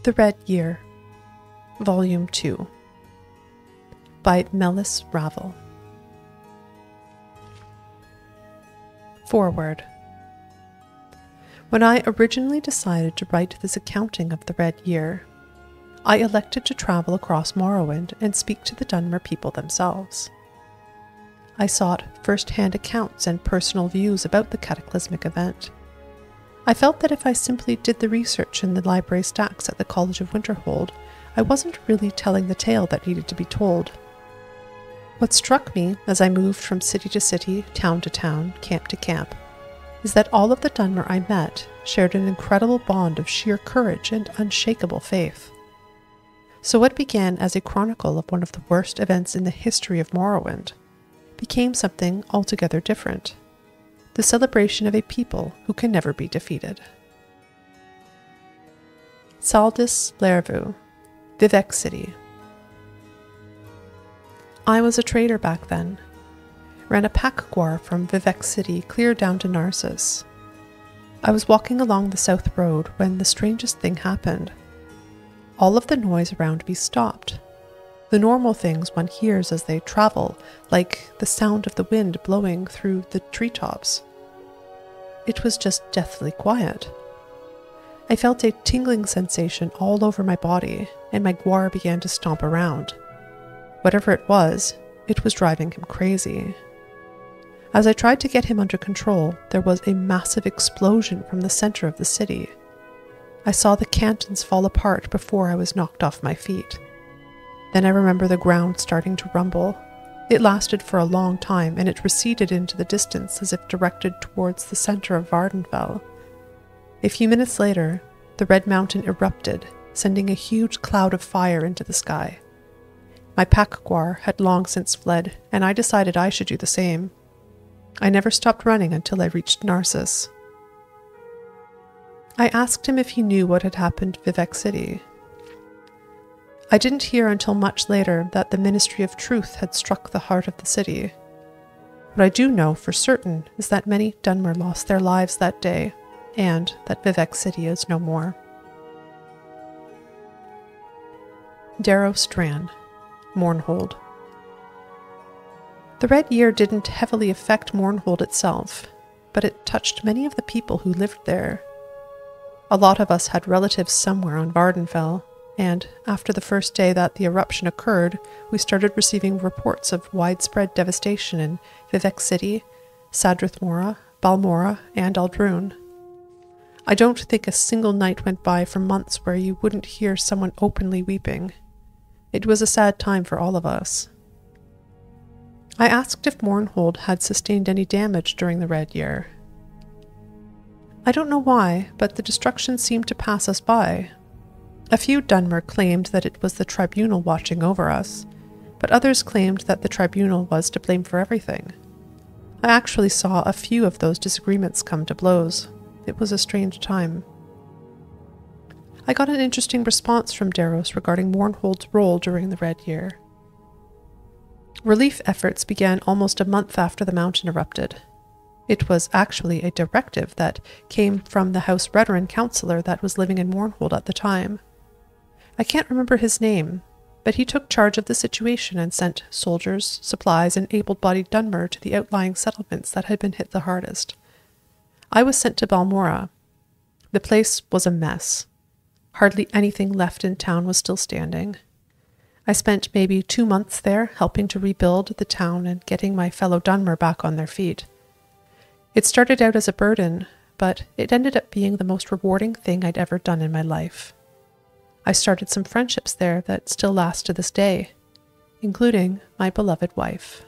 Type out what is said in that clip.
The Red Year, Volume 2, by Melis Ravel. Foreword. When I originally decided to write this accounting of the Red Year, I elected to travel across Morrowind and speak to the Dunmer people themselves. I sought first-hand accounts and personal views about the cataclysmic event. I felt that if I simply did the research in the library stacks at the College of Winterhold, I wasn't really telling the tale that needed to be told. What struck me as I moved from city to city, town to town, camp to camp, is that all of the Dunmer I met shared an incredible bond of sheer courage and unshakable faith. So what began as a chronicle of one of the worst events in the history of Morrowind became something altogether different. The celebration of a people who can never be defeated. Saldis Lervu, Vivec City. I was a trader back then. Ran a pack-gwar from Vivec City clear down to Narcissus. I was walking along the south road when the strangest thing happened. All of the noise around me stopped. The normal things one hears as they travel, like the sound of the wind blowing through the treetops. It was just deathly quiet. I felt a tingling sensation all over my body, and my gwar began to stomp around. Whatever it was driving him crazy. As I tried to get him under control, there was a massive explosion from the center of the city. I saw the cantons fall apart before I was knocked off my feet. Then I remember the ground starting to rumble. It lasted for a long time, and it receded into the distance as if directed towards the center of Vvardenfell. A few minutes later, the Red Mountain erupted, sending a huge cloud of fire into the sky. My pack-gwar had long since fled, and I decided I should do the same. I never stopped running until I reached Narcissus. I asked him if he knew what had happened to Vivec City. I didn't hear until much later that the Ministry of Truth had struck the heart of the city. What I do know for certain is that many Dunmer lost their lives that day, and that Vivec City is no more. Darrow Strand, Mournhold. The Red Year didn't heavily affect Mournhold itself, but it touched many of the people who lived there. A lot of us had relatives somewhere on Vvardenfell, and after the first day that the eruption occurred, we started receiving reports of widespread devastation in Vivec City, Sadrithmora, Balmora, and Aldrune. I don't think a single night went by for months where you wouldn't hear someone openly weeping. It was a sad time for all of us. I asked if Mournhold had sustained any damage during the Red Year. I don't know why, but the destruction seemed to pass us by. A few Dunmer claimed that it was the tribunal watching over us, but others claimed that the tribunal was to blame for everything. I actually saw a few of those disagreements come to blows. It was a strange time. I got an interesting response from Darrows regarding Mournhold's role during the Red Year. Relief efforts began almost a month after the mountain erupted. It was actually a directive that came from the House Redarin councillor that was living in Mournhold at the time. I can't remember his name, but he took charge of the situation and sent soldiers, supplies, and able-bodied Dunmer to the outlying settlements that had been hit the hardest. I was sent to Balmora. The place was a mess. Hardly anything left in town was still standing. I spent maybe 2 months there helping to rebuild the town and getting my fellow Dunmer back on their feet. It started out as a burden, but it ended up being the most rewarding thing I'd ever done in my life. I started some friendships there that still last to this day, including my beloved wife.